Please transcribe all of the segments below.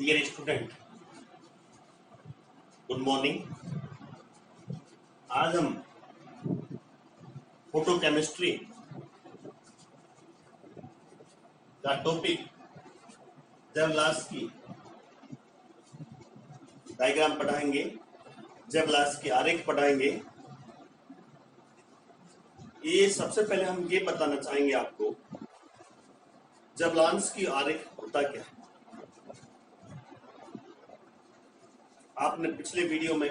Dear student, good morning. आज हम photochemistry का टॉपिक जेवलास्की डायग्राम पढ़ाएंगे, जेवलास्की आरेख पढ़ाएंगे। ये सबसे पहले हम ये बताना चाहेंगे आपको, जेवलास्की आरेख होता क्या है। आपने पिछले वीडियो में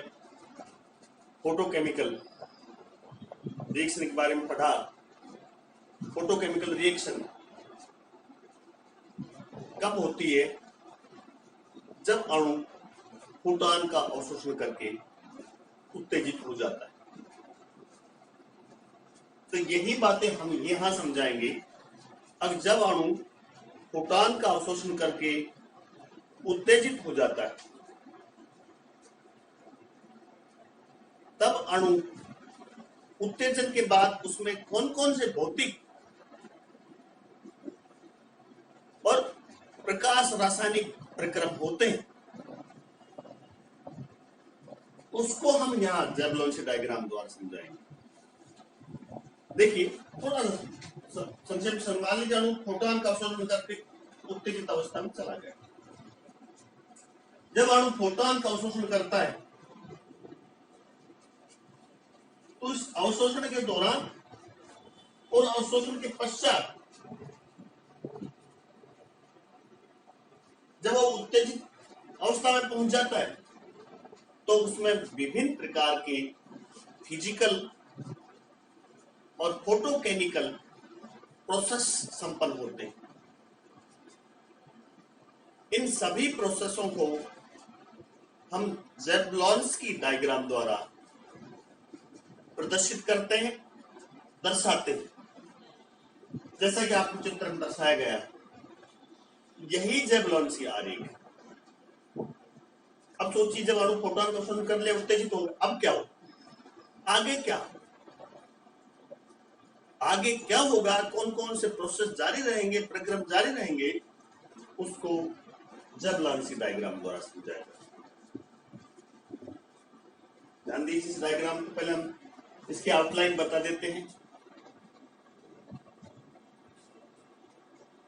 फोटोकेमिकल रिएक्शन के बारे में पढ़ा। फोटोकेमिकल रिएक्शन कब होती है? जब अणु फोटॉन का अवशोषण करके उत्तेजित हो जाता है। तो यही बातें हम यहां समझाएंगे। अब जब अणु फोटॉन का अवशोषण करके उत्तेजित हो जाता है, तब अणु उत्तेजन के बाद उसमें कौन कौन से भौतिक और प्रकाश रासायनिक प्रक्रम होते हैं, उसको हम यहाँ जेवलास्की डायग्राम द्वारा समझाएंगे। देखिए, थोड़ा संक्षेप समझा लीजिए। अणु फोटॉन का अवशोषण करके उत्तेजित अवस्था में चला गया। जब अणु फोटॉन का अवशोषण करता है, तो इस अवशोषण के दौरान और अवशोषण के पश्चात जब वो उत्तेजित अवस्था में पहुंच जाता है, तो उसमें विभिन्न प्रकार के फिजिकल और फोटोकेमिकल प्रोसेस संपन्न होते हैं। इन सभी प्रोसेसों को हम जेवलास्की डायग्राम द्वारा प्रदर्शित करते हैं, दर्शाते हैं। जैसा कि आपको चित्र में दर्शाया गया, यही जेवलास्की आरेख है। अब सोचिए, जब अणु फोटॉन का अवशोषण कर ले, उत्तेजित हो गए, अब क्या हो? आगे क्या? आगे क्या होगा? कौन कौन से प्रोसेस जारी रहेंगे, प्रक्रम जारी रहेंगे, उसको जेवलास्की डायग्राम द्वारा समझाया। ध्यान दीजिए, इस डायग्राम को पहले हम इसकी आउटलाइन बता देते हैं।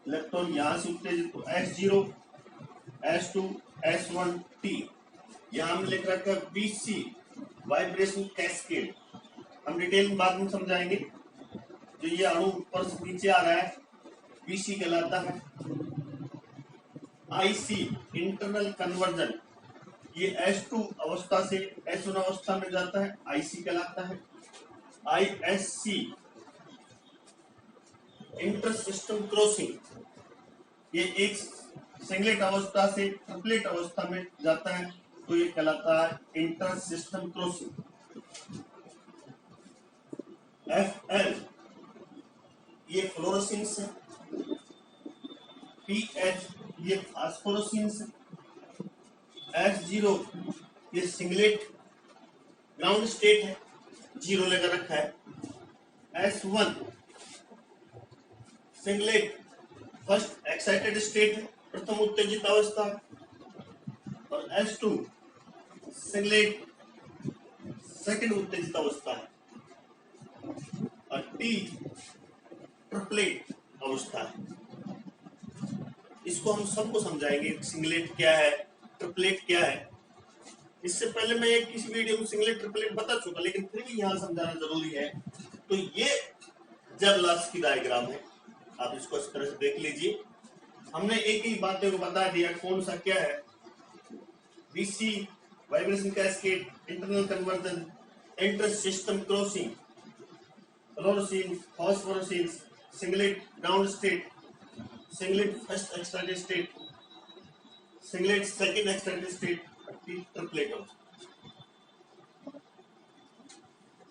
इलेक्ट्रॉन यहां से उत्तेजित हो, S0, S2, S1, T। यहां हमने लिख रखा है BC, वाइब्रेशन कैस्केड। हम डिटेल में बाद में समझाएंगे। जो ये अणु ऊपर से नीचे आ रहा है, BC कहलाता है। IC, इंटरनल कन्वर्जन, ये S2 अवस्था से S1 अवस्था में जाता है, IC कहलाता है। ISC, इंटर सिस्टम क्रॉसिंग, ये एक सिंगलेट अवस्था से ट्रिपलेट अवस्था में जाता है, तो ये कहलाता है इंटर सिस्टम क्रॉसिंग। FL, ये फ्लोरोसेंस है। PH, ये फास्फोरोसेंस है। S0, ये सिंगलेट ग्राउंड स्टेट है, 0 लेकर रखा है। S1, singlet first excited state है, प्रथम उत्तेजित अवस्था है। और S2, सिंगलेट सेकंड उत्तेजित अवस्था है। और T, ट्रिपलेट अवस्था है। इसको हम सबको समझाएंगे, सिंगलेट क्या है, ट्रिपलेट क्या है। इससे पहले मैं एक किसी वीडियो में सिंगलेट ट्रिपलेट बता चुका, लेकिन फिर भी यहाँ समझाना जरूरी है। तो ये जेवलास्की डायग्राम है, आप इसको इस तरह से देख लीजिए। हमने एक ही बातों को बता दिया, कौन सा क्या है। BC, vibration cascade, internal conversion, inter system crossing, fluorescence, phosphorescence, singlet ground state, singlet first excited state, singlet second excited state, triplet.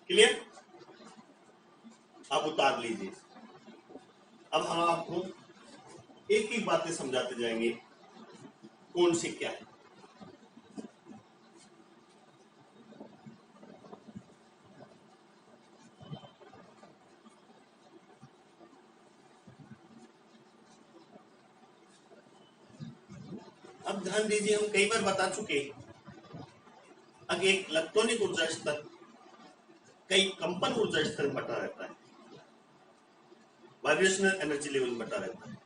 Clear? आप उतार लीजिए। अब हम आपको एक ही बातें समझाते जाएंगे, कौन सी क्या है। अब ध्यान दीजिए, हम कई बार बता चुके, अगर एक इलेक्ट्रॉनिक ऊर्जा स्तर कई कंपन ऊर्जा स्तर में बटा रहता है, वाइब्रेशनल एनर्जी लेवल बटा रहता है,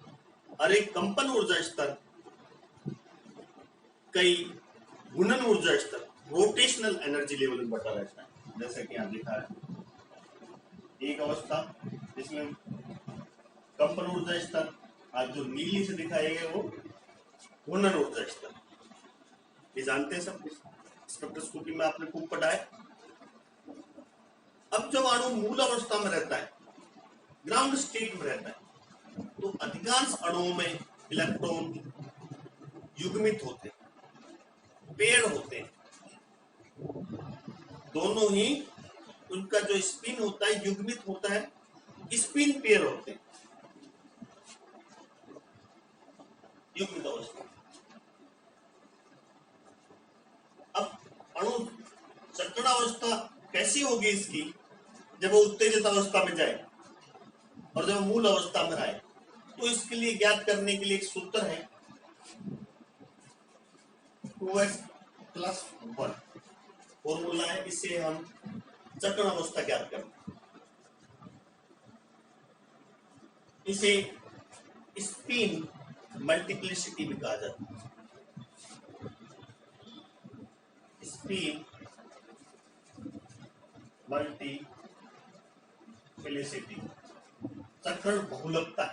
और एक कंपन ऊर्जा स्तर कई गुणन ऊर्जा स्तर रोटेशनल एनर्जी लेवल में बटा रहता है। जैसे कि यहाँ लिखा है, एक अवस्था जिसमें कंपन ऊर्जा स्तर, आज जो नीली से दिखाया गया वो घूर्णन ऊर्जा स्तर। ये जानते हैं सब, स्पेक्ट्रोस्कोपी में आपने खूब पढ़ा है। अब जब अणु मूल अवस्था में रहता है, ग्राउंड स्टेट में रहता है, तो अधिकांश अणुओं में इलेक्ट्रॉन युग्मित होते हैं, पेड़ होते हैं, दोनों ही उनका जो स्पिन होता है युग्मित होता है, स्पिन पेयर होते हैं युग्मित अवस्था। अब अणु चक्रण अवस्था कैसी होगी इसकी, जब वो उत्तेजित अवस्था में जाए और जब मूल अवस्था में आए, तो इसके लिए ज्ञात करने के लिए एक सूत्र है 2s+1 फॉर्मूला है, इससे हम चक्रण अवस्था ज्ञात करते हैं। इसे स्पिन मल्टीप्लिसिटी भी कहा जाता है, स्पिन मल्टीप्लिसिटी, चक्रण बहुलकता।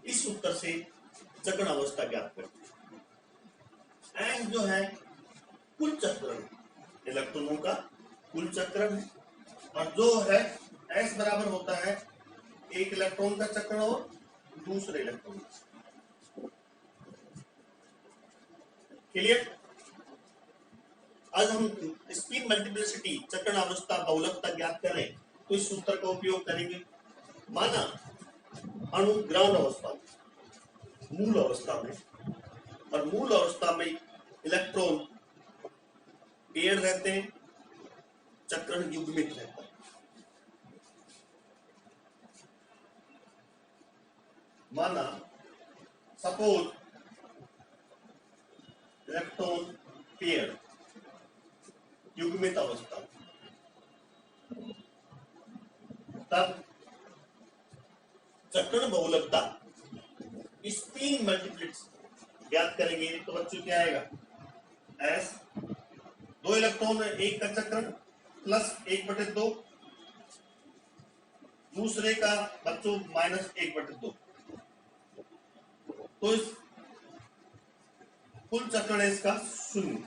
इस सूत्र से चक्रण अवस्था ज्ञात करते हैं। एस जो है कुल चक्रण, इलेक्ट्रॉनों का कुल चक्रण है, और जो है एस बराबर होता है एक इलेक्ट्रॉन का चक्रण और दूसरे इलेक्ट्रॉन का। क्लियर? आज हम स्पिन मल्टीप्लिसिटी, चक्रण अवस्था, बहुलकता ज्ञात करें तो इस सूत्र का उपयोग करेंगे। माना अणु ग्राउंड अवस्था में, मूल अवस्था में, और मूल अवस्था में इलेक्ट्रॉन पेयर रहते हैं, चक्रण युग्मित रहता है। माना सपोज इलेक्ट्रॉन पेयर युग्मित अवस्था, तब चक्रण बहुलकता स्पिन मल्टीप्लिसिटी ज्ञात करेंगे तो बच्चों क्या आएगा, एस, दो इलेक्ट्रॉन है, एक का चक्रण प्लस 1/2, दूसरे का बच्चों -1/2, तो इस कुल चक्रण है इसका 0।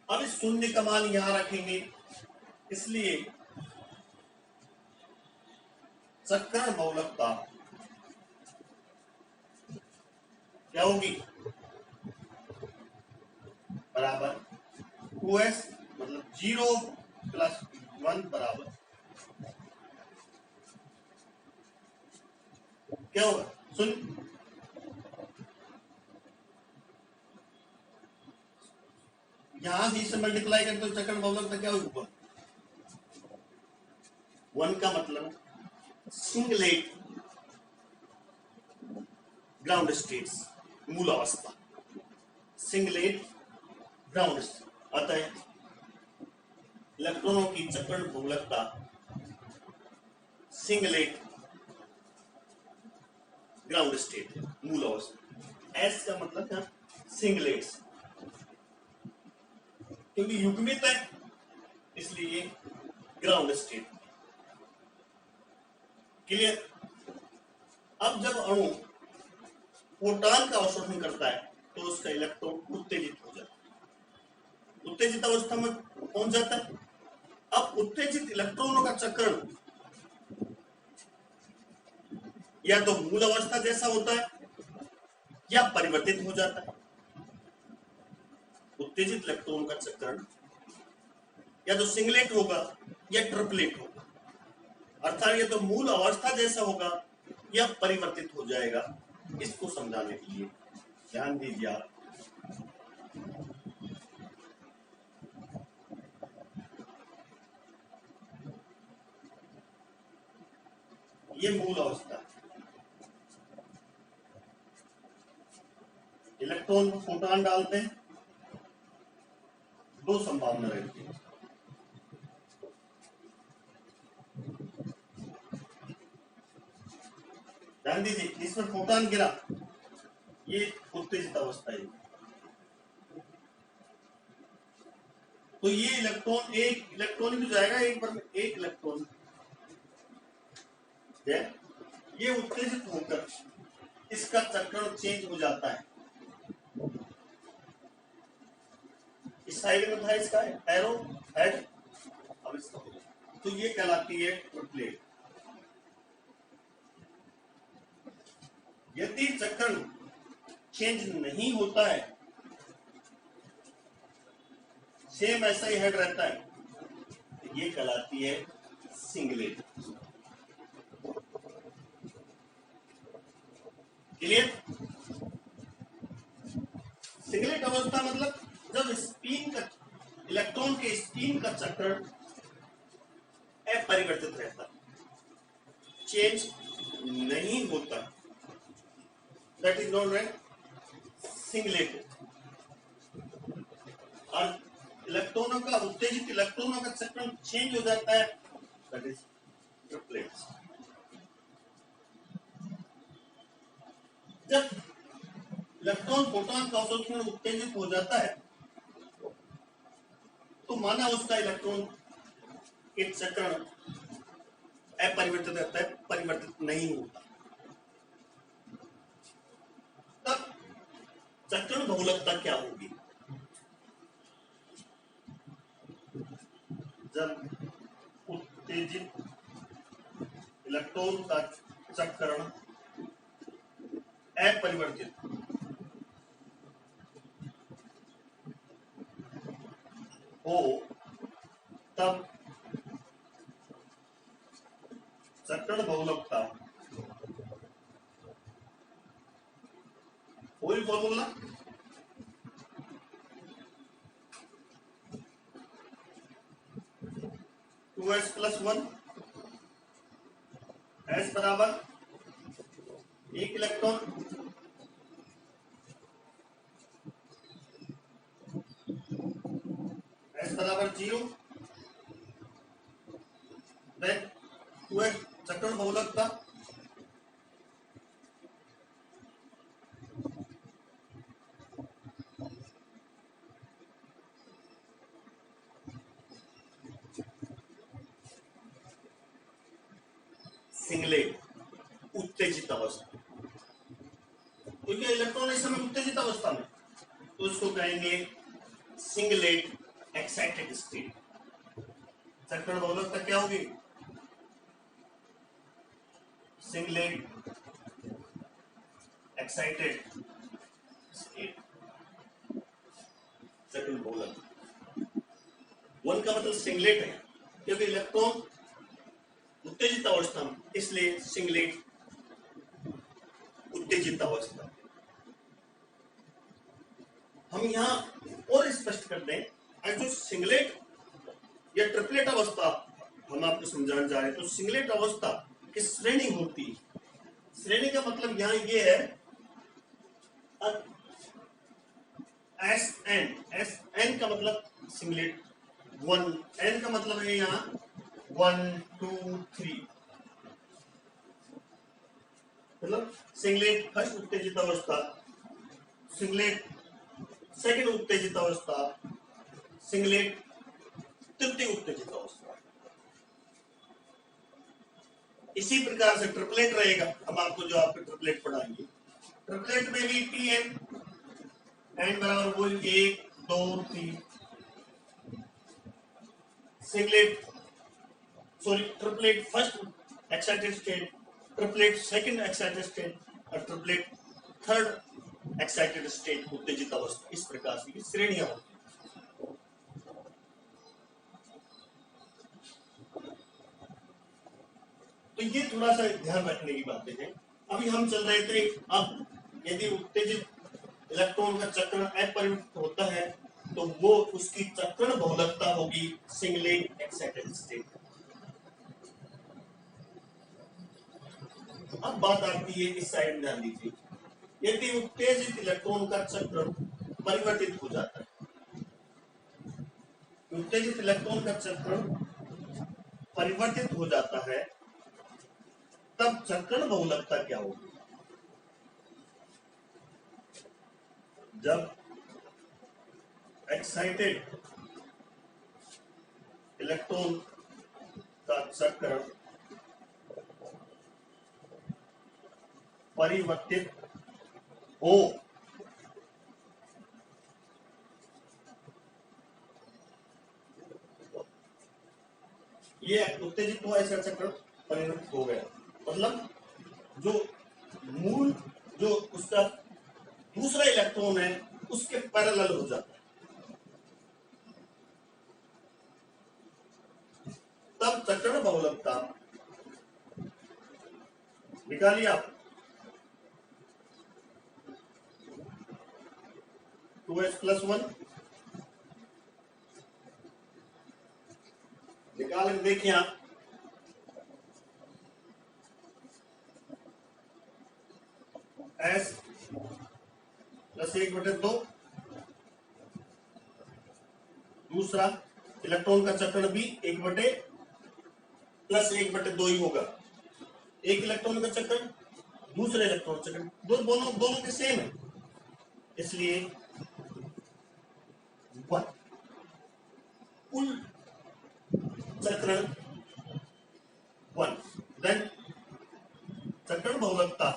अब इस 0 का मान यहां रखेंगे, इसलिए चक्रण बहुलकता क्या होगी, बराबर 2s मतलब 0+1 बराबर क्या होगा, 0। यहां से इसे मल्टीप्लाई करते तो चक्रण बहुलकता क्या होगी, 1 का मतलब सिंगलेट ग्राउंड स्टेट्स, मूल अवस्था, सिंगलेट ग्राउंड स्टेट। अतः इलेक्ट्रॉनों की चक्रण बहुलकता सिंगलेट ग्राउंड स्टेट, मूल अवस्था। एस का मतलब क्या, सिंगलेट्स, क्योंकि युग्मित है इसलिए ग्राउंड स्टेट। क्लियर? अब जब अणु फोटॉन का अवशोषण करता है तो उसका इलेक्ट्रॉन उत्तेजित हो जाता है, उत्तेजित अवस्था में पहुंच जाता है। अब उत्तेजित इलेक्ट्रॉनों का चक्रण या तो मूल अवस्था जैसा होता है या परिवर्तित हो जाता है। उत्तेजित इलेक्ट्रॉन का चक्रण या तो सिंगलेट होगा या ट्रिपलेट होगा, अर्थात या तो मूल अवस्था जैसा होगा या परिवर्तित हो जाएगा। इसको समझाने के लिए ध्यान दीजिए आप, ये मूल अवस्था, इलेक्ट्रॉन को फोटोन डालते हैं, दो संभावना रहती है। ध्यान दीजिए, इसमें फोटोन गिरा, ये उत्तेजित अवस्था है। तो ये इलेक्ट्रॉन, एक इलेक्ट्रॉन भी जाएगा, एक बार में एक इलेक्ट्रॉन, ये उत्तेजित होकर इसका चक्रण चेंज हो जाता है। इस साइड में था इसका एरो हेड, अब इसका, तो ये कहलाती है ट्रिपलेट। यदि चक्रण चेंज नहीं होता है, सेम ऐसा ही हेड रहता है, तो ये कहलाती है सिंगलेट। क्लियर? सिंगलेट अवस्था मतलब जब स्पिन का, इलेक्ट्रॉन के स्पिन का चक्रण अपरिवर्तित रहता, चेंज नहीं होता, that is known as singlet. और इलेक्ट्रॉनों का, उत्तेजित इलेक्ट्रॉनों का चक्रण चेंज हो जाता है, दैट इज ट्रिपलेट। जब इलेक्ट्रॉन प्रोटॉन का अवशोषण उत्तेजित हो जाता है, तो माना उसका इलेक्ट्रॉन के चक्रण अपरिवर्तित रहता है, परिवर्तित नहीं होता, तब चक्रण बहुलकता क्या होगी? जब उत्तेजित इलेक्ट्रॉन का चक्रण अपरिवर्तित हो, तब चक्रण बहुलकता, वही formula, two S plus one, S बराबर एक इलेक्ट्रॉन, एस बराबर 0, देन 2s चक्रण बहुलकता, सिंगलेट उत्तेजित अवस्था। तो ये इलेक्ट्रॉन इस समय उत्तेजित अवस्था में, तो उसको कहेंगे सिंगलेट एक्साइटेड स्टेट। चक्रण बहुलकता क्या होगी? सिंगलेट एक्साइटेड स्टेट, चक्रण बहुलकता। वन का मतलब सिंगलेट है, क्योंकि इलेक्ट्रॉन उत्तेजित अवस्था में, इसलिए सिंगलेट उत्तेजित अवस्था। हम यहां और स्पष्ट कर दें, जो सिंगलेट या ट्रिपलेट अवस्था हम आपको समझाने जा रहे हैं, तो सिंगलेट अवस्था की श्रेणी होती है। श्रेणी का मतलब यहां ये है, एस एन का मतलब सिंगलेट, वन, एन का मतलब है यहां 1 2 3, मतलब सिंगलेट फर्स्ट उत्तेजित अवस्था, सिंगलेट सेकंड उत्तेजित अवस्था, सिंगलेट तृतीय उत्तेजित अवस्था। इसी प्रकार से ट्रिपलेट रहेगा। अब आपको जो आपके ट्रिपलेट पढ़ाएंगे, ट्रिपलेट में भी टी एन बराबर वो 1 2 3, singlet sorry triplet first excited state, triplet second excited state और ट्रिपलेट थर्ड एक्साइटेड स्टेट उत्तेजित अवस्था। इस प्रकार से श्रेणियां होती हैं। तो ये थोड़ा सा ध्यान रखने की बातें हैं। अभी हम चल रहे थे, अब यदि उत्तेजित इलेक्ट्रॉन का चक्रण अपरिवर्तित होता है, तो वो उसकी चक्रण बहुलकता होगी सिंगलेट एक्साइटेड स्टेट। अब बात आती है इस साइड में, ध्यान दीजिए, यदि उत्तेजित इलेक्ट्रॉन का चक्र परिवर्तित हो जाता है, उत्तेजित इलेक्ट्रॉन का चक्र परिवर्तित हो जाता है, तब चक्रण बहुलकता क्या होगी? जब एक्साइटेड इलेक्ट्रॉन का चक्र परिवर्तित हो, ये उत्तेजित हुआ, इसका चक्र परिवर्तित हो गया, मतलब जो मूल जो उसका दूसरा इलेक्ट्रॉन है उसके पैरेलल हो जाता है, तब चक्रण बहुलकता निकालिए आप 2s+1 निकाल के देखिए आप, S + 1/2, दूसरा इलेक्ट्रॉन का चक्रण भी 1/+1/2 ही होगा। एक इलेक्ट्रॉन का चक्रण, दूसरे इलेक्ट्रॉन चक्रण दोनों के सेम है, इसलिए कुल चक्रण 1, देन चक्रण बहुलकता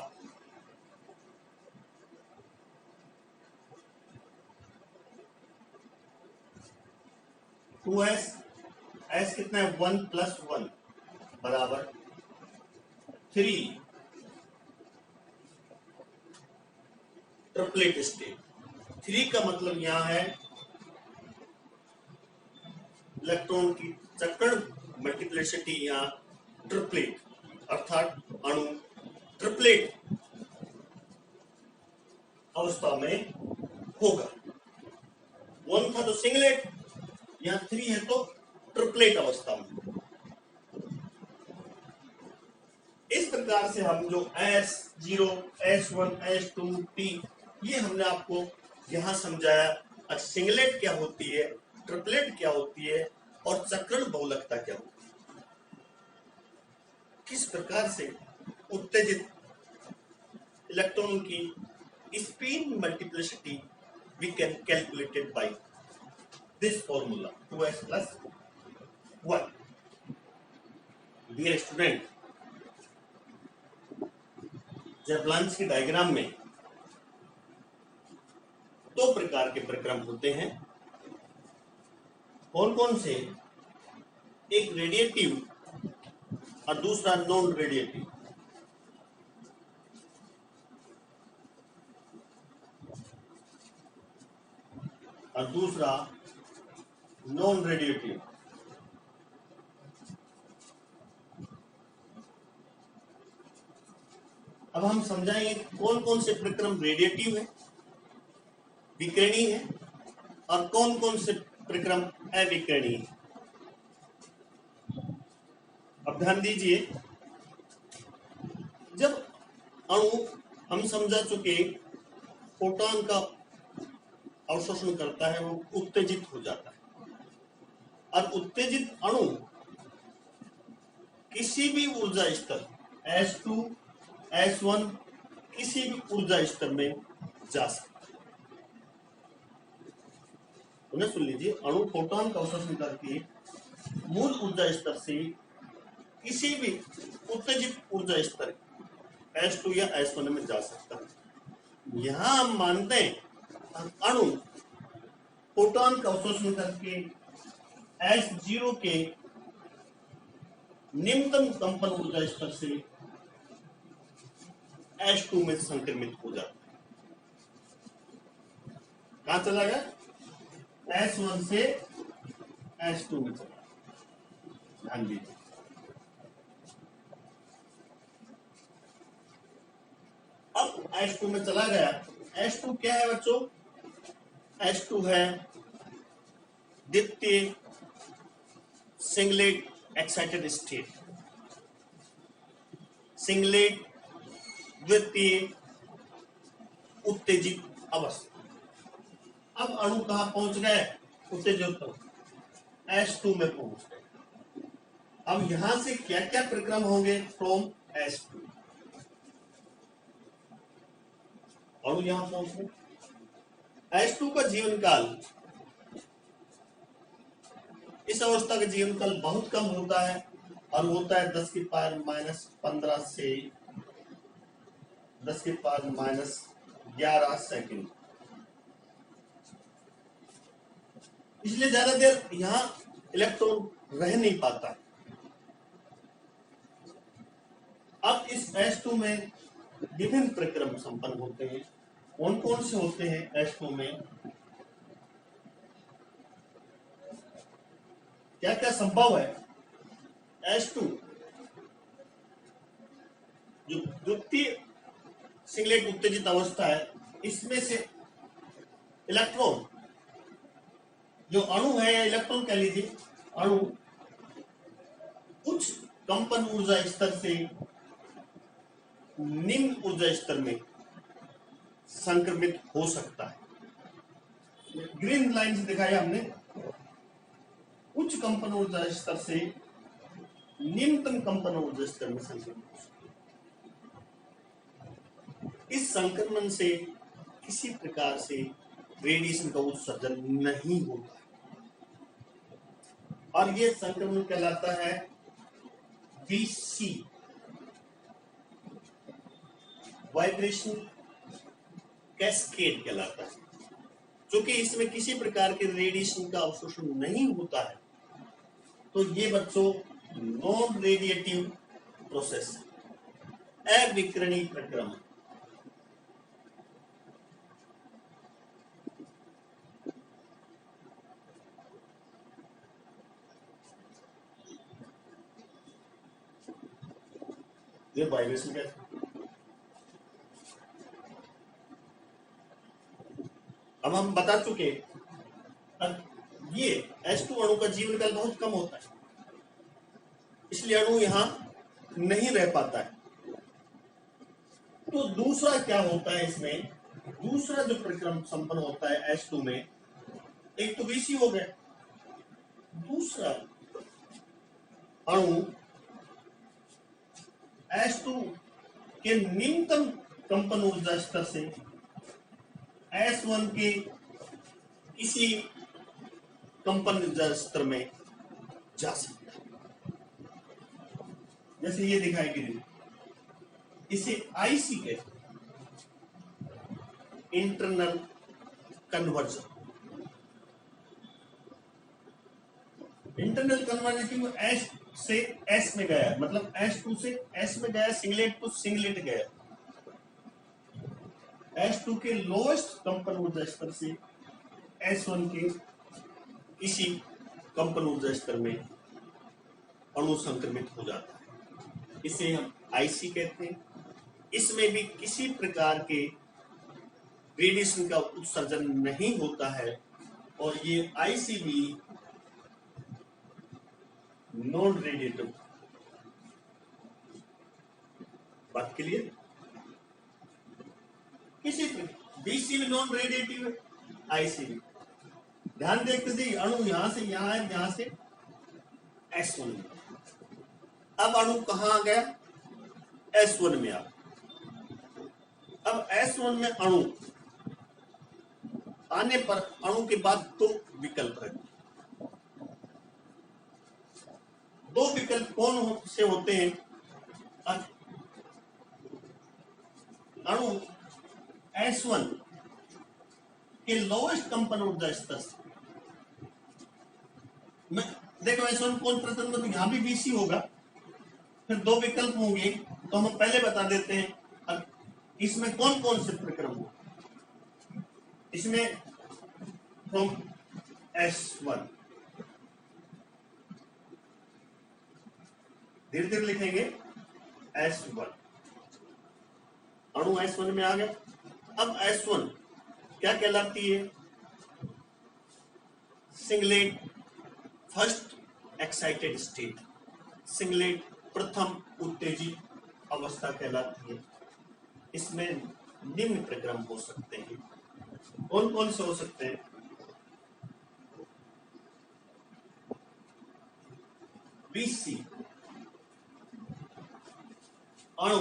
S कितना है? 1+1 बराबर 3 ट्रिपलेट स्टेट। 3 का मतलब यहां है इलेक्ट्रॉन की चक्रण मल्टीप्लिसिटी यहां ट्रिपलेट, अर्थात अणु ट्रिपलेट अवस्था में होगा। 1 था तो सिंगलेट, यहां 3 है तो ट्रिपलेट अवस्था में। इस प्रकार से हम जो S0, S1, S2, T ये हमने आपको यहां समझाया। सिंगलेट क्या होती है, ट्रिपलेट क्या होती है और चक्रण बहुलकता क्या होती है, किस प्रकार से उत्तेजित इलेक्ट्रॉन की spin multiplicity we can calculated by this formula 2s+1। Dear student, ज़ेप्लांस की डायग्राम में 2 प्रकार के प्रक्रम होते हैं। कौन कौन से? एक रेडिएटिव और दूसरा नॉन रेडिएटिव। और दूसरा नॉन रेडिएटिव। अब हम समझाएंगे कौन कौन से प्रक्रम रेडिएटिव है, विकिरणीय है, और कौन कौन से प्रक्रम अविकिरणीय है। अब ध्यान दीजिए, जब अणु हम समझा चुके फोटोन का अवशोषण करता है, वो उत्तेजित हो जाता है, और उत्तेजित अणु किसी भी ऊर्जा स्तर S2, S1 किसी भी ऊर्जा स्तर में जा सकता है। उन्हें सुन लीजिए, अणु फोटोन का अवशोषण करके मूल ऊर्जा स्तर से किसी भी उत्तेजित ऊर्जा स्तर S2 या S1 में जा सकता है। यहां हम मानते हैं अणु फोटोन का अवशोषण करके S0 के निम्नतम कंपन ऊर्जा स्तर से S2 में संक्रमित हो जाता है। कहां चला गया? S1 से S2 में चला। ध्यान दीजिए, अब S2 में चला गया। S2 क्या है बच्चों? S2 है द्वितीय सिंगलेट एक्साइटेड स्टेट। सिंगलेट द्वितीय उत्तेजित अवस्था। अब अणु कहां पहुंच गए? उत्तेजित S2 में पहुंच गए। अब यहां से क्या क्या प्रक्रम होंगे? फ्रॉम S2 अणु यहां पहुंच गए। S2 का जीवन काल, इस अवस्था का जीवन काल बहुत कम होता है और होता है 10 की पावर -15 से 10 की पावर -11 सेकंड। इसलिए ज्यादा देर यहां इलेक्ट्रॉन रह नहीं पाता। अब इस S2 में विभिन्न प्रक्रम संपन्न होते हैं। कौन कौन से होते हैं S2 में? क्या क्या संभव है? S2 जो द्वितीय सिंगलेट उत्तेजित अवस्था है, इसमें से इलेक्ट्रॉन, जो अणु है या इलेक्ट्रॉन कह लीजिए, अणु उच्च कंपन ऊर्जा स्तर से निम्न ऊर्जा स्तर में संक्रमित हो सकता है। ग्रीन लाइन से दिखाया हमने, उच्च कंपन ऊर्जा स्तर से निम्नतम कंपन ऊर्जा स्तर में संक्रमित हो सकता है। इस संक्रमण से किसी प्रकार से रेडिएशन का उत्सर्जन नहीं होता और यह संक्रमण कहलाता है VC, वाइब्रेशन कैस्केड कहलाता है। क्योंकि इसमें किसी प्रकार के रेडिएशन का अवशोषण नहीं होता है, तो ये बच्चों नॉन रेडिएटिव प्रोसेस, अविकिरणीय प्रक्रम। ये वाइब्रेशन क्या है? अब हम बता चुके, ये H2 अणु का जीवन काल बहुत कम होता है, इसलिए अणु यहां नहीं रह पाता है। तो दूसरा क्या होता है इसमें? दूसरा जो प्रक्रम संपन्न होता है H2 में, एक तो VC हो गया, दूसरा अणु H2 के निम्नतम कंपन ऊर्जा स्तर से S1 के किसी कंपन ऊर्जा स्तर में जा सकता है। जैसे ये दिखाई गई, इसे IC कहते हैं, इंटरनल कन्वर्जन। इंटरनल कन्वर्जन क्यों? S से S में गया, मतलब S2 से S में गया, सिंगलेट टू सिंगलेट गया। S2 के लोएस्ट कंपन ऊर्जा स्तर से S1 के किसी कंपन ऊर्जा स्तर में अणु संक्रमित हो जाता है, इसे हम IC कहते हैं। इसमें भी किसी प्रकार के रेडिएशन का उत्सर्जन नहीं होता है और ये IC भी नॉन रेडिएटिव। बात के लिए किसी BC भी नॉन रेडिएटिव है, IC भी। ध्यान देखते थे, अणु यहां से यहां है, यहां से S1 में। अब अणु कहां आ गया? S1 में आ। अब S1 में अणु आने पर अणु के बाद दो विकल्प है। दो विकल्प कौन से होते हैं? अणु S1 के लोएस्ट कंपन ऊर्जा स्तर से, देखो S1 कौन प्रथम, तो यहां भी VC होगा, फिर दो विकल्प होंगे, तो हम पहले बता देते हैं इसमें कौन कौन से प्रक्रम हो। इसमें फ्रॉम S1 धीरे धीरे लिखेंगे, S1 अणु S1 में आ गया। अब S1 क्या कहलाती है? Singlet first excited state, singlet प्रथम उत्तेजित अवस्था कहलाती है। इसमें निम्न प्रक्रम हो सकते हैं। कौन कौन से हो सकते हैं? BC अणु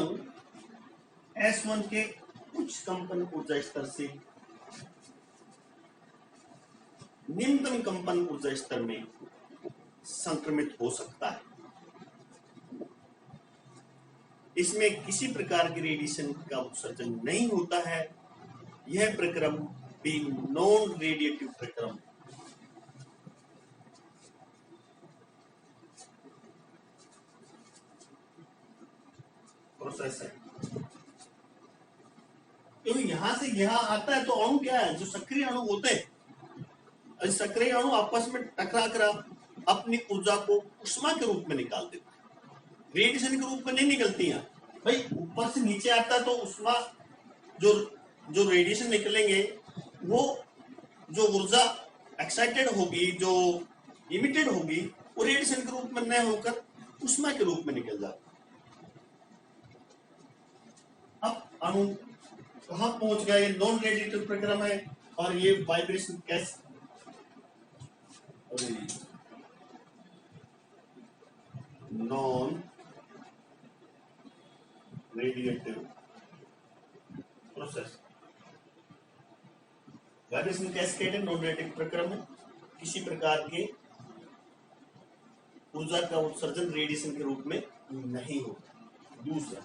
S1 के उच्च कंपन ऊर्जा स्तर से निम्नतम कंपन ऊर्जा स्तर में संक्रमित हो सकता है। इसमें किसी प्रकार की रेडिएशन का उत्सर्जन नहीं होता है। यह प्रक्रम भी नॉन रेडिएटिव प्रक्रम प्रोसेस है। क्योंकि यहां से यहां आता है तो अणु क्या है? जो सक्रिय अणु होते हैं, सक्रिय अणु आपस में टकरा कर अपनी ऊर्जा को उष्मा के रूप में निकाल देते हैं, रेडिएशन के रूप में नहीं निकलती हैं। भाई ऊपर से नीचे आता है तो उष्मा जो जो रेडिएशन निकलेंगे वो जो ऊर्जा एक्साइटेड होगी, जो इमिटेड होगी, वो रेडिएशन के रूप में न होकर उष्मा के रूप में निकल जाती। अब अणु कहां पहुंच गया? ये नॉन रेडिएटिव प्रक्रम है और ये वाइब्रेशन कैसे non radiative process. Vibration cascade non radiative प्रक्रम है। किसी प्रकार के ऊर्जा का उत्सर्जन रेडिएशन के रूप में नहीं होता। दूसरा,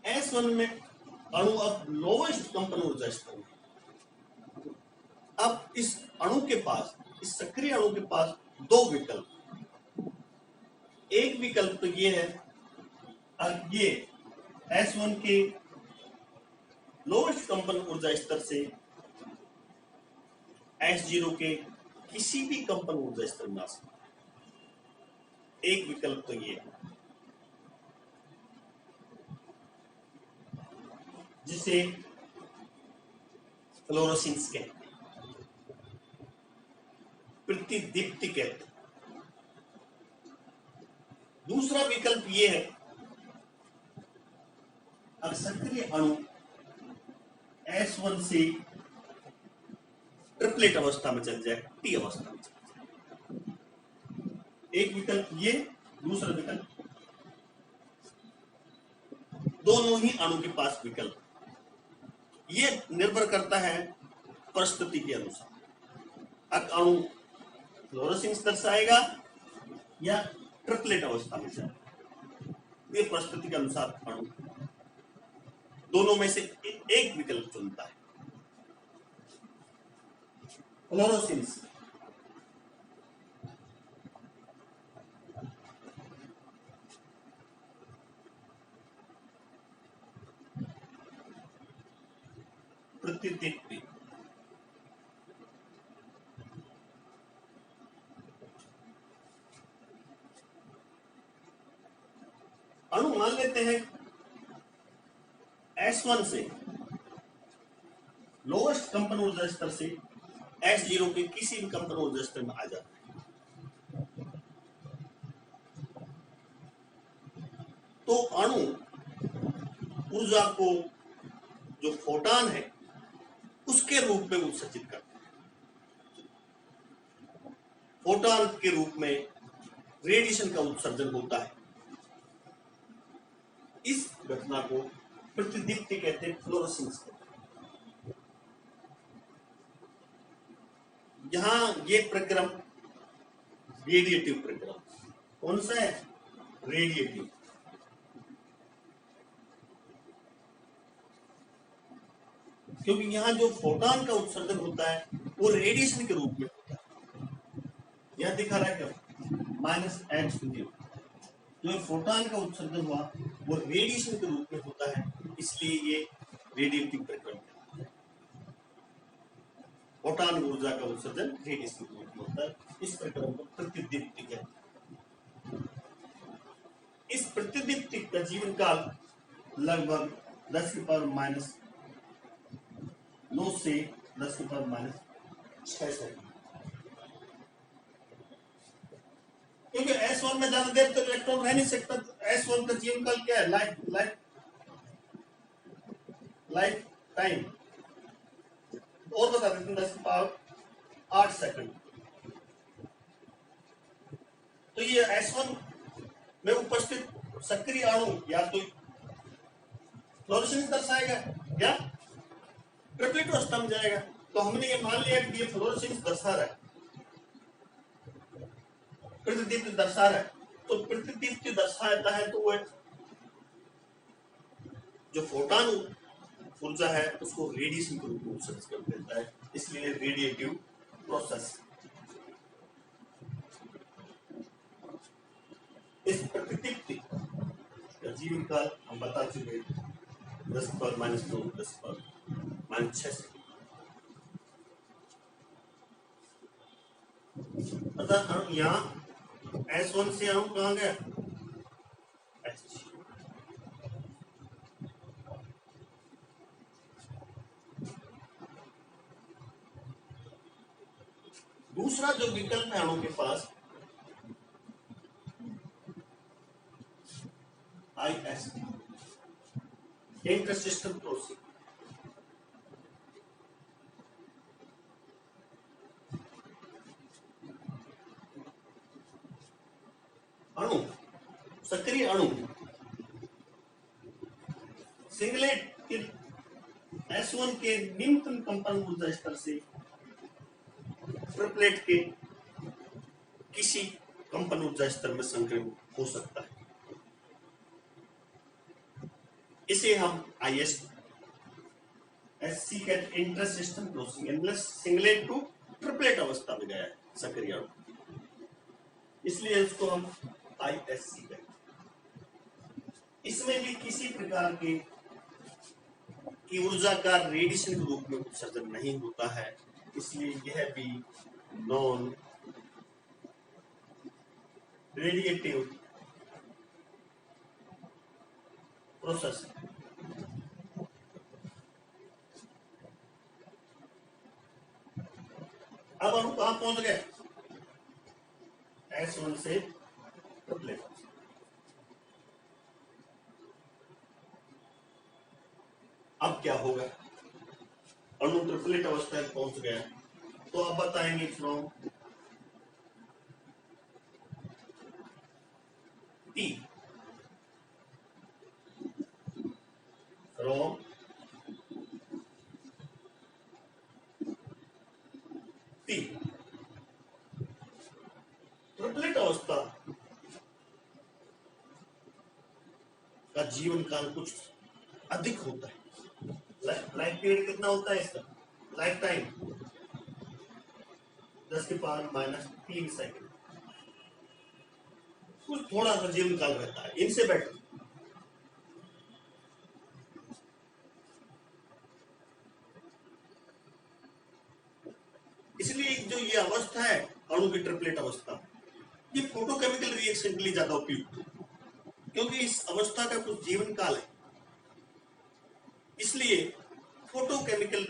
S1 में अणु अब लोवेस्ट कंपन ऊर्जा स्तर में। अब इस अणु के पास, इस सक्रिय अणु के पास दो विकल्प। एक विकल्प तो ये है, ये S1 के लोवेस्ट कंपन ऊर्जा स्तर से S0 के किसी भी कंपन ऊर्जा स्तर में आ सकता है। एक विकल्प तो ये है, जिसे फ्लोरोसेंस कहते हैं, प्रतिदीप्ति कहते हैं। दूसरा विकल्प ये है, अब सक्रिय अणु S1 से ट्रिपलेट अवस्था में चल जाए, T अवस्था में चल जाए। एक विकल्प ये, दूसरा विकल्प, दोनों ही अणु के पास विकल्प। ये निर्भर करता है परिस्थिति के अनुसार। अणु फ्लोरोसेंस दर्शाएगा या ट्रिपलेट अवस्था में जाएगा, ये परिस्थिति के अनुसार अणु दोनों में से एक विकल्प चुनता है। फ्लोरोसेंस प्रतिदीप्ति अणु मान लेते हैं S1 से लोवेस्ट कंपन ऊर्जा स्तर से S0 के किसी भी कंपन ऊर्जा स्तर में आ जाता है, तो अणु ऊर्जा को जो फोटॉन है उसके रूप में उत्सर्जित करता है। फोटॉन के रूप में रेडिएशन का उत्सर्जन होता है। इस घटना को प्रतिदीप्ति कहते हैं, फ्लोरोसेंस कहते हैं। यहां ये प्रक्रम रेडिएटिव प्रक्रम, कौन सा है? रेडिएटिव। क्योंकि यहां जो फोटॉन का उत्सर्जन होता है वो रेडिएशन के रूप में होता है। यह दिखा रहा है क्या? -h0। जो फोटॉन का उत्सर्जन हुआ वो रेडिएशन के रूप में होता है, इसलिए ये रेडिएटिव प्रक्रम है। फोटॉन ऊर्जा का उत्सर्जन रेडिएशन के रूप में होता है। इस प्रक्रम को प्रतिदीप्ति कहते हैं। इस प्रतिदीप्ति का जीवन काल लगभग 10⁻⁹ से 10⁻⁶ सेकंड। क्योंकि S1 में ज्यादा देर तक इलेक्ट्रॉन रह नहीं सकता, S1 का जीवन काल क्या है? लाइफ टाइम और बता देते हैं 10⁸ तो ये S1 में उपस्थित सक्रिय अणु या तो फ्लोरेसेंस दर्शाएगा या ट्रिपलेट अवस्था में जाएगा। तो हमने ये मान लिया कि ये फ्लोरेसेंस दर्शा रहा है, प्रतिदीप्ति दर्शा रहा है। तो प्रतिदीप्ति दर्शाता है तो वो जो फोटॉन ऊर्जा है उसको रेडिएशन के रूप में उत्सर्जित कर देता है, इसलिए रेडिएटिव प्रोसेस। इस प्रतिदीप्ति का जीवन काल हम बता चुके 10⁻², 10⁻⁶। अतः यहाँ S1 से अणु कहाँ गया? H। दूसरा जो विकल्प है अणु के पास IS, इंटरसिस्टम क्रॉसिंग। अणु, सक्रिय अणु सिंगलेट के S1 के निम्नतम कंपन ऊर्जा स्तर से ट्रिपलेट के किसी कंपन ऊर्जा स्तर में संक्रमित हो सकता है। इसे हम IS SC कहते, inter system crossing, singlet to triplet अवस्था में गया है सक्रिय अणु, इसलिए उसको हम ISC कहते हैं। इसमें भी किसी प्रकार की ऊर्जा का रेडिएशन के रूप में उत्सर्जन नहीं होता है, इसलिए यह भी नॉन रेडिएटिव प्रोसेस है। अब अणु कहां पहुंच गए? S1 से ट्रिपलेट। अब क्या होगा? अणु ट्रिपलेट अवस्था में पहुंच गया तो अब बताएंगे from T, from T triplet अवस्था का जीवन काल कुछ अधिक होता है। लाइफ पीरियड कितना होता है इसका? लाइफ टाइम 10⁻³ सेकंड, कुछ थोड़ा सा जीवन काल रहता है इनसे बेटर। इसलिए जो ये अवस्था है अणु की ट्रिपलेट अवस्था, ये फोटोकेमिकल रिएक्शन के लिए ज्यादा उपयुक्त है, क्योंकि इस अवस्था का कुछ जीवन काल है, इसलिए फोटोकेमिकल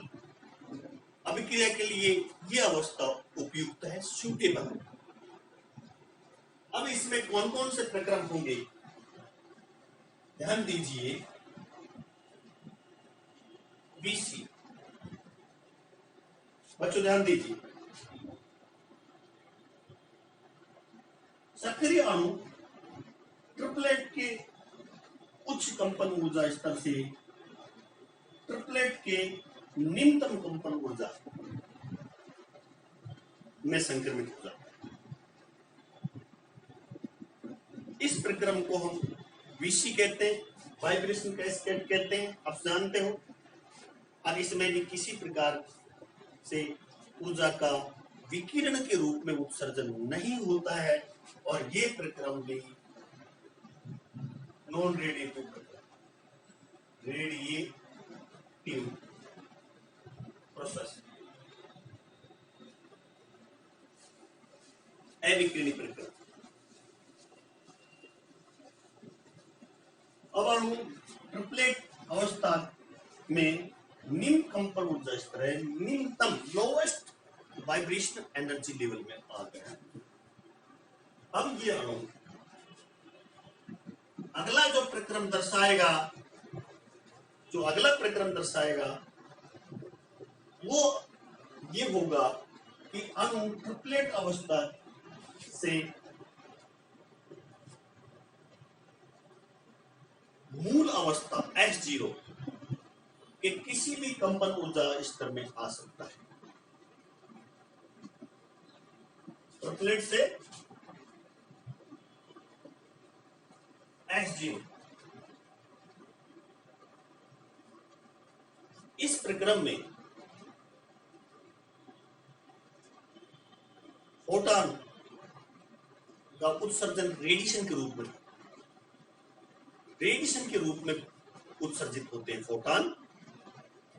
अभिक्रिया के लिए यह अवस्था उपयुक्त है, सूटेबल है। अब इसमें कौन कौन से प्रक्रम होंगे ध्यान दीजिए। BC, बच्चों ध्यान दीजिए, सक्रिय अणु ट्रिपलेट के उच्च कंपन ऊर्जा स्तर से ट्रिपलेट के निम्नतम कंपन ऊर्जा में संक्रमित हो जाता है। इस प्रक्रम को हम VC कहते हैं, वाइब्रेशन कैस्केड कहते हैं, आप जानते हो। और इसमें भी किसी प्रकार से ऊर्जा का विकिरण के रूप में उत्सर्जन नहीं होता है, और ये प्रक्रम भी नॉन रेडिएटिव प्रक्रम, रेडिएटिव प्रोसेस, अविकिरणी प्रक्रम। अब अणु ट्रिपलेट अवस्था में निम्न कंपन ऊर्जा स्तर है, निम्नतम लोवेस्ट वाइब्रेशन एनर्जी लेवल में आ गया। अब ये अणु अगला जो प्रक्रम दर्शाएगा, जो अगला प्रक्रम दर्शाएगा वो ये होगा कि अणु ट्रिपलेट अवस्था से मूल अवस्था H0 के किसी भी कंपन ऊर्जा स्तर में आ सकता है। ट्रिपलेट से H0, इस प्रक्रम में फोटॉन का उत्सर्जन रेडिएशन के रूप में उत्सर्जित होते हैं फोटॉन,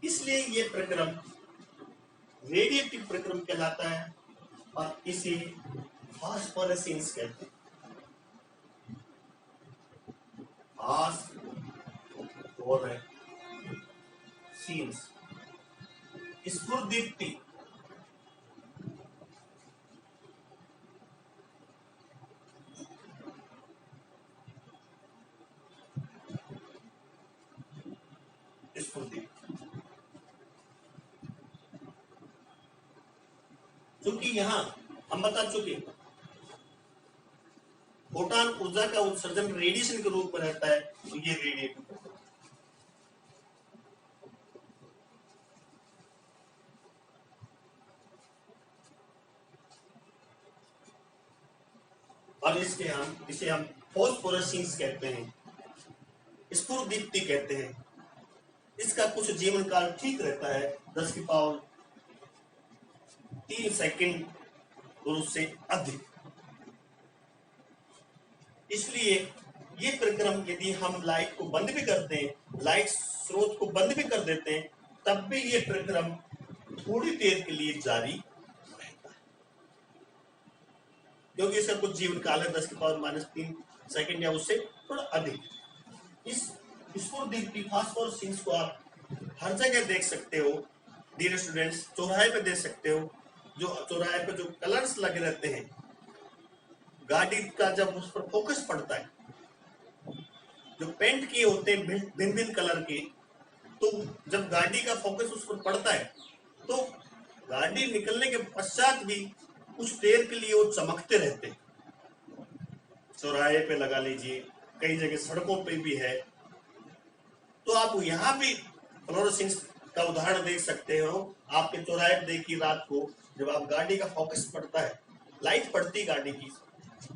इसलिए ये प्रक्रम रेडिएटिव प्रक्रम कहलाता है और इसे फास्फोरेसेंस कहते हैं। फास्फोरेसेंस, स्फुरदीप्ति, क्योंकि यहां हम बता चुके फोटॉन ऊर्जा का उत्सर्जन रेडिएशन के रूप में रहता है, तो ये रेडिएटिव प्रक्रम। और इसे हम फास्फोरेसेंस कहते हैं, स्फुरदीप्ति कहते हैं। इसका कुछ जीवन काल ठीक रहता है 10 की पावर 3 सेकंड और उससे अधिक। इसलिए ये प्रक्रम यदि हम लाइट को बंद भी करते हैं, लाइट स्रोत को बंद भी कर देते हैं, तब भी ये प्रक्रम थोड़ी देर के लिए जारी रहता है, क्योंकि इसका कुछ जीवन काल है 10 की पावर -3 सेकंड या उससे थोड़ा अधिक। इस स्फुरदीप्ति फास्फोरेसेंस को आप हर जगह देख सकते हो डियर स्टूडेंट्स, चौराहे पे देख सकते हो। जो चौराहे पे जो कलर्स लगे रहते हैं, गाड़ी का जब उस पर फोकस पड़ता है, जो पेंट किए होते हैं भिन्न भिन्न कलर के, तो जब गाड़ी का फोकस उस पर पड़ता है तो गाड़ी निकलने के पश्चात भी कुछ देर के लिए वो चमकते रहते हैं। चौराहे पे लगा लीजिए, कई जगह सड़कों पे भी है, तो आप यहाँ भी फ्लोरोसेंस का उदाहरण देख सकते हो। आपके चौराहे पे देखिए, रात को जब आप गाड़ी का फोकस पड़ता है, लाइट पड़ती गाड़ी की,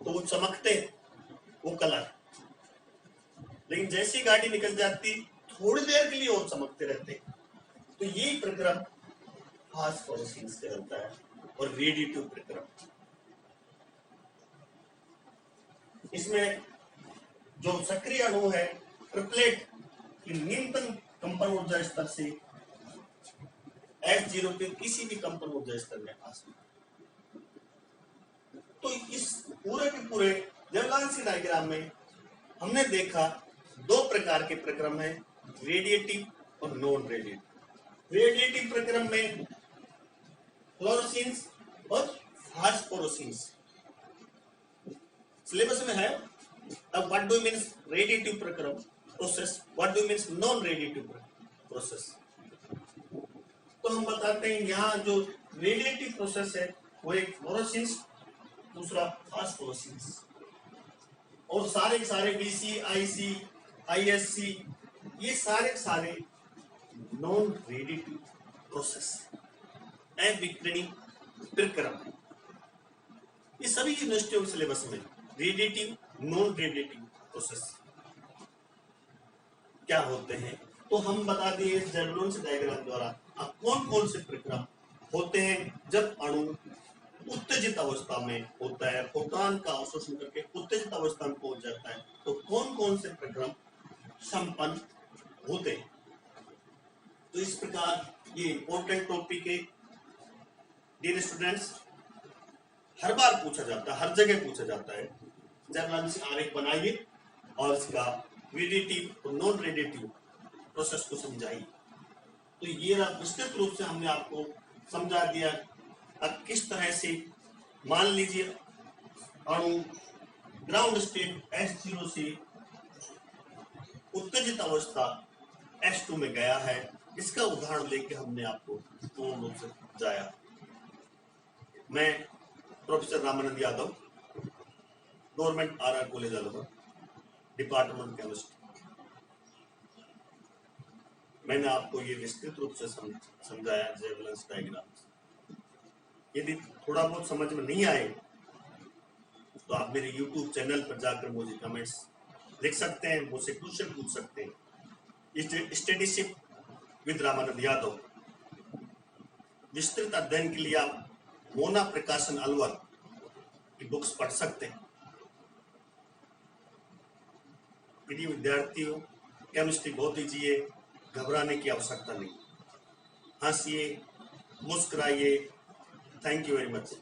तो वो चमकते वो कलर, लेकिन जैसी गाड़ी निकल जाती थोड़ी देर के लिए वो चमकते रहते। तो ये प्रक्रम फास्फोरेसेंस कहलाता है और रेडिएटिव प्रक्रम। इसमें जो सक्रिय अणु है ट्रिपलेट की न्यूनतम कंपन ऊर्जा स्तर से H0 के किसी भी कंपन ऊर्जा स्तर में आ सकता है। तो इस पूरे के पूरे जर्लांसी डायग्राम में हमने देखा दो प्रकार के प्रक्रम हैं, रेडिएटिव और नॉन रेडिएटिव। रेडिएटिव प्रक्रम में फ्लोरोसेंस और फास्फोरेसेंस सिलेबस में है। अब व्हाट डू मीन्स रेडिएटिव प्रक्रम process, what do means non radiative process. तो हम बताते हैं यहाँ जो रेडिएटिव प्रोसेस है वो एक फ्लोरोसेंस, दूसरा फास्फोरेसेंस, और सारे BC, IC, ISC ये सारे नॉन रेडिएटिव प्रोसेस अविकिरणिक प्रक्रम। ये सभी यूनिवर्सिटियों के सिलेबस में रेडिएटिव नॉन रेडिएटिव प्रोसेस क्या होते हैं, तो हम बता दिए इस जर्लोन्स डायग्राम द्वारा अब कौन कौन से प्रक्रम होते हैं जब अणु उत्तेजित अवस्था में होता है, फोटॉन का अवशोषण करके उत्तेजित अवस्था में पहुंच जाता है, तो कौन कौन से प्रक्रम संपन्न होते हैं। तो इस प्रकार ये इंपॉर्टेंट टॉपिक है डियर स्टूडेंट्स, हर बार पूछा जाता है, हर जगह पूछा जाता है। जर्नल आरेख बनाइए और इसका रेडिएटिव और नॉन रेडिएटिव प्रोसेस को समझाइए। तो ये विस्तृत रूप से हमने आपको समझा दिया अब किस तरह से मान लीजिए अणु ग्राउंड स्टेट H0 से उत्तेजित अवस्था S2 में गया है। इसका उदाहरण लेके हमने आपको पूर्ण रूप से समझाया। मैं professor Ramanand Yadav, government RR college Alwar, department chemistry. मैंने आपको ये विस्तृत रूप से समझाया जे वैलेंस डायग्राम। यदि थोड़ा बहुत समझ में नहीं आए तो आप मेरे YouTube चैनल पर जाकर मुझे कमेंट्स लिख सकते हैं, मुझसे क्वेश्चन पूछ सकते हैं। स्टडीशिप विद रामानंद यादव विस्तृत अध्ययन के लिए आप मोना प्रकाशन अलवर की बुक्स पढ़ सकते हैं। प्रिय विद्यार्थियों, केमिस्ट्री बहुत ईजी है, घबराने की आवश्यकता नहीं। हंसिए, मुस्कुराइए। Thank you very much.